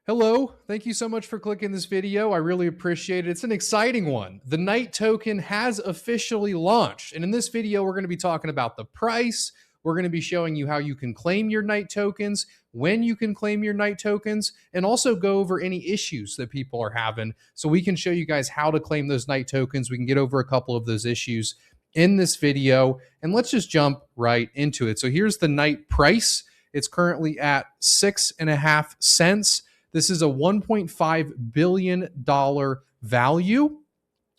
Hello, thank you so much for clicking this video. I really appreciate it. It's an exciting one. The Night token has officially launched. And in this video, we're going to be talking about the price. We're going to be showing you how you can claim your Night tokens, when you can claim your Night tokens, and also go over any issues that people are having so we can show you guys how to claim those Night tokens. We can get over a couple of those issues in this video. And let's just jump right into it. So here's the Night price. It's currently at 6.5 cents. This is a $1.5 billion value.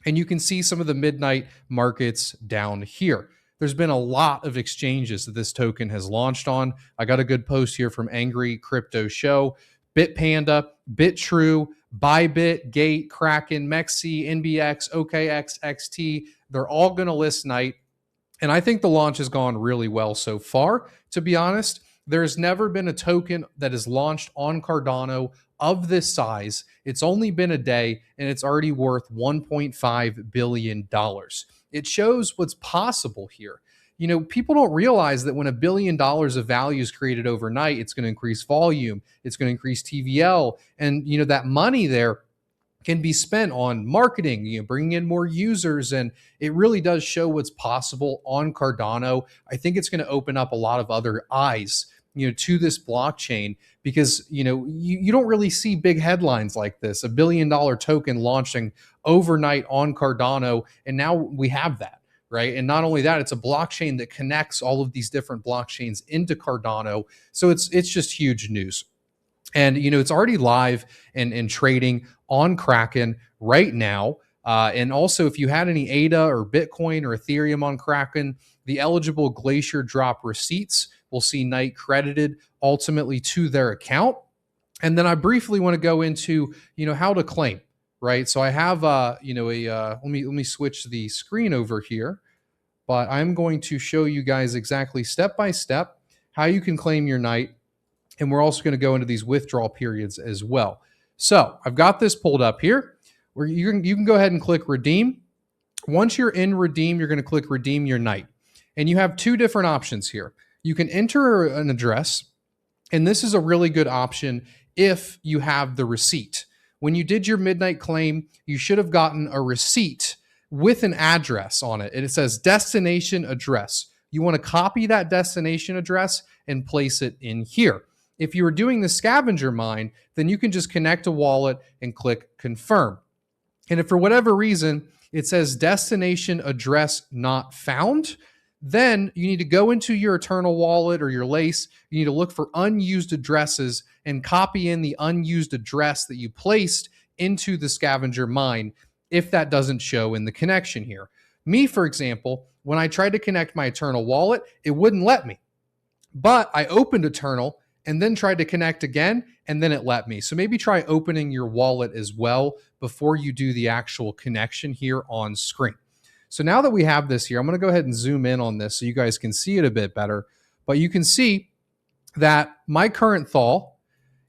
And you can see some of the midnight markets down here. There's been a lot of exchanges that this token has launched on. I got a good post here from Angry Crypto Show. Bitpanda, Bitrue, Bybit, Gate, Kraken, Mexi, NBX, OKX, XT. They're all going to list Night. And I think the launch has gone really well so far, to be honest. There's never been a token that is launched on Cardano of this size. It's only been a day and it's already worth $1.5 billion. It shows what's possible here. You know, people don't realize that when $1 billion of value is created overnight, it's going to increase volume, it's going to increase TVL, and you know that money there can be spent on marketing, you know, bringing in more users, and it really does show what's possible on Cardano. I think it's going to open up a lot of other eyes, you know, to this blockchain, because you know you don't really see big headlines like this, $1 billion token launching overnight on Cardano, and now we have that, right? And not only that, it's a blockchain that connects all of these different blockchains into Cardano, so it's just huge news. And you know it's already live and trading on Kraken right now. And also, if you had any ADA or Bitcoin or Ethereum on Kraken, the eligible Glacier drop receipts will see Night credited ultimately to their account. And then I briefly want to go into, you know, how to claim, right? So I have, you know, let me switch the screen over here, but I'm going to show you guys exactly step by step how you can claim your Night. And we're also going to go into these withdrawal periods as well. So I've got this pulled up here where you can go ahead and click redeem. Once you're in redeem, you're going to click redeem your Night. And you have two different options here. You can enter an address, and this is a really good option if you have the receipt. When you did your midnight claim, you should have gotten a receipt with an address on it. And it says destination address. You want to copy that destination address and place it in here. If you were doing the scavenger mine, then you can just connect a wallet and click confirm. And if for whatever reason it says destination address not found, then you need to go into your Eternal wallet or your Lace. You need to look for unused addresses and copy in the unused address that you placed into the scavenger mine if that doesn't show in the connection here. Me, for example, when I tried to connect my Eternal wallet, it wouldn't let me. But I opened Eternal and then tried to connect again, and then it let me. So maybe try opening your wallet as well before you do the actual connection here on screen. So now that we have this here, I'm going to go ahead and zoom in on this so you guys can see it a bit better. But you can see that my current thaw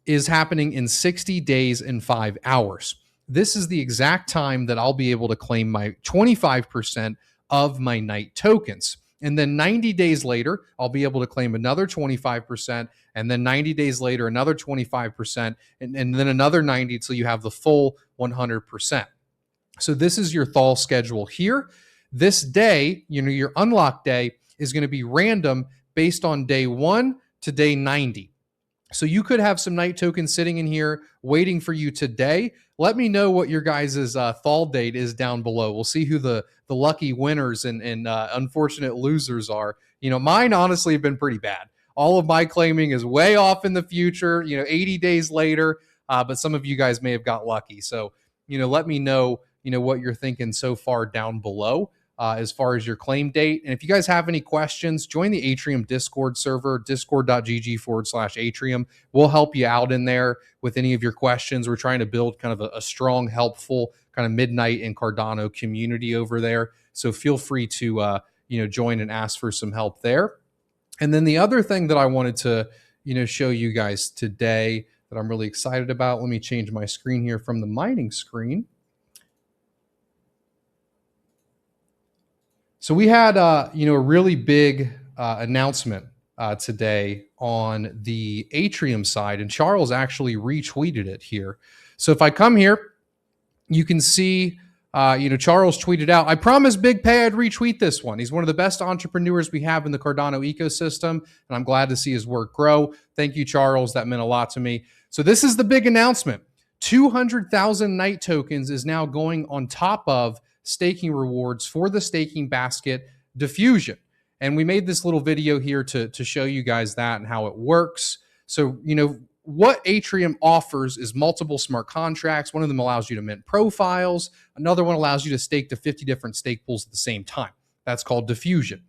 is happening in 60 days and 5 hours. This is the exact time that I'll be able to claim my 25% of my Night tokens. And then 90 days later, I'll be able to claim another 25%. And then 90 days later, another 25%. And then another 90 until you have the full 100%. So this is your thaw schedule here. This day, you know, your unlock day is going to be random based on day 1 to day 90. So you could have some Night tokens sitting in here waiting for you today. Let me know what your guys' thaw date is down below. We'll see who the lucky winners and unfortunate losers are. You know, mine honestly have been pretty bad. All of my claiming is way off in the future, you know, 80 days later. But some of you guys may have got lucky. So, you know, let me know, you know, what you're thinking so far down below. As far as your claim date. And if you guys have any questions, join the Atrium Discord server, discord.gg/Atrium. We'll help you out in there with any of your questions. We're trying to build kind of a strong, helpful kind of midnight and Cardano community over there. So feel free to, you know, join and ask for some help there. And then the other thing that I wanted to, you know, show you guys today that I'm really excited about. Let me change my screen here from the mining screen. So we had, you know, a really big announcement today on the Atrium side, and Charles actually retweeted it here. So if I come here, you can see, Charles tweeted out, "I promised bigpey I'd retweet this one. He's one of the best entrepreneurs we have in the Cardano ecosystem, and I'm glad to see his work grow. Thank you, Charles. That meant a lot to me." So this is the big announcement. 200,000 Night tokens is now going on top of staking rewards for the staking basket diffusion. And we made this little video here to show you guys that and how it works. So, what Atrium offers is multiple smart contracts. One of them allows you to mint profiles. Another one allows you to stake to 50 different stake pools at the same time. That's called diffusion.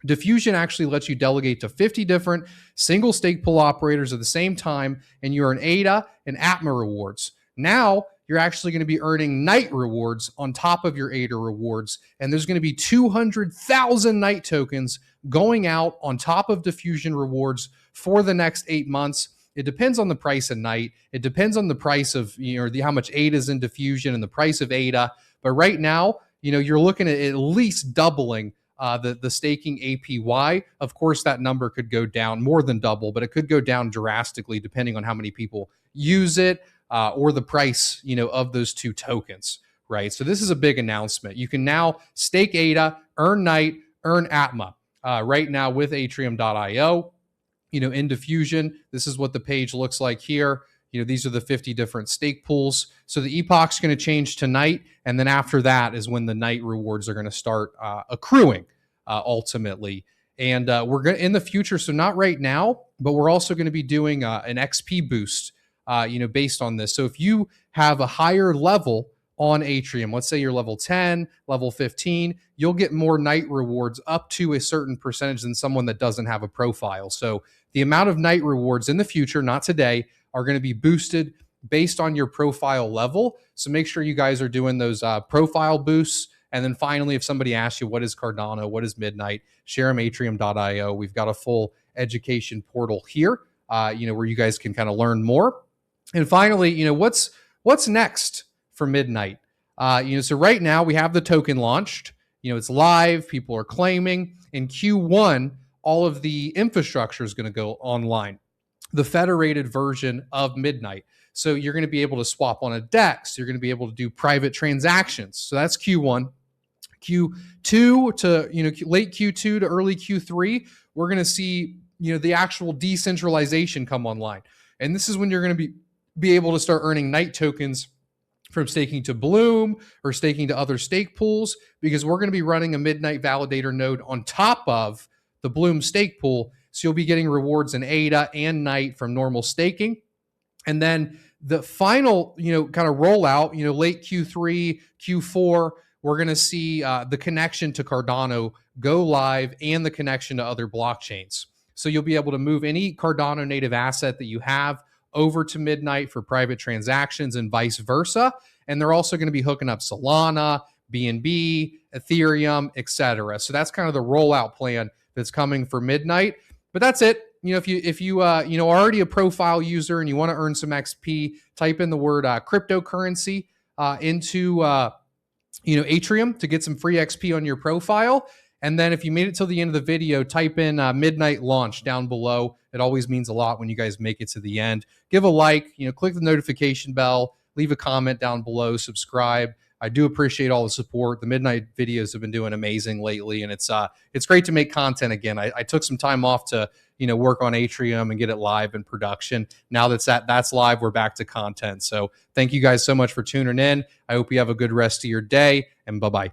Diffusion actually lets you delegate to 50 different single stake pool operators at the same time, and you earn ADA and ATMA rewards. Now, you're actually going to be earning Night rewards on top of your ADA rewards, and there's going to be 200,000 Night tokens going out on top of diffusion rewards for the next 8 months. It depends on the price of Night. It depends on the price of, how much ADA is in diffusion and the price of ADA. But right now, you're looking at least doubling the staking APY. Of course, that number could go down more than double, but it could go down drastically depending on how many people use it or the price, of those two tokens, right? So this is a big announcement. You can now stake ADA, earn Night, earn ATMA right now with Atrium.io. In diffusion, this is what the page looks like here. These are the 50 different stake pools. So the epoch's going to change to Night, and then after that is when the Night rewards are going to start accruing ultimately. And we're going in the future, so not right now, but we're also going to be doing an XP boost, based on this. So if you have a higher level on Atrium, let's say you're level 10, level 15, you'll get more Night rewards up to a certain percentage than someone that doesn't have a profile. So the amount of Night rewards in the future, not today, are going to be boosted based on your profile level. So make sure you guys are doing those profile boosts. And then finally, if somebody asks you, what is Cardano, what is Midnight, share them Atrium.io. We've got a full education portal here, where you guys can kind of learn more. And finally, what's next for Midnight? So right now we have the token launched. It's live. People are claiming. In Q1, all of the infrastructure is going to go online. The federated version of Midnight. So you're going to be able to swap on a DEX. You're going to be able to do private transactions. So that's Q1. Q2 to late Q2 to early Q3, we're going to see the actual decentralization come online, and this is when you're going to be able to start earning Night tokens from staking to Bloom or staking to other stake pools, because we're going to be running a Midnight validator node on top of the Bloom stake pool. So you'll be getting rewards in ADA and Night from normal staking. And then the final, kind of rollout, late Q3, Q4, we're going to see the connection to Cardano go live and the connection to other blockchains. So you'll be able to move any Cardano native asset that you have over to Midnight for private transactions and vice versa. And they're also going to be hooking up Solana, BNB, Ethereum, etc. So that's kind of the rollout plan that's coming for Midnight. But that's it. If you are already a profile user and you want to earn some XP, type in the word cryptocurrency into Atrium to get some free XP on your profile. And then if you made it till the end of the video, type in Midnight launch down below. It always means a lot when you guys make it to the end. Give a like, click the notification bell, leave a comment down below, subscribe. I do appreciate all the support. The Midnight videos have been doing amazing lately, and it's great to make content again. I took some time off to work on Atrium and get it live in production. Now that's live, we're back to content. So thank you guys so much for tuning in. I hope you have a good rest of your day, and bye-bye.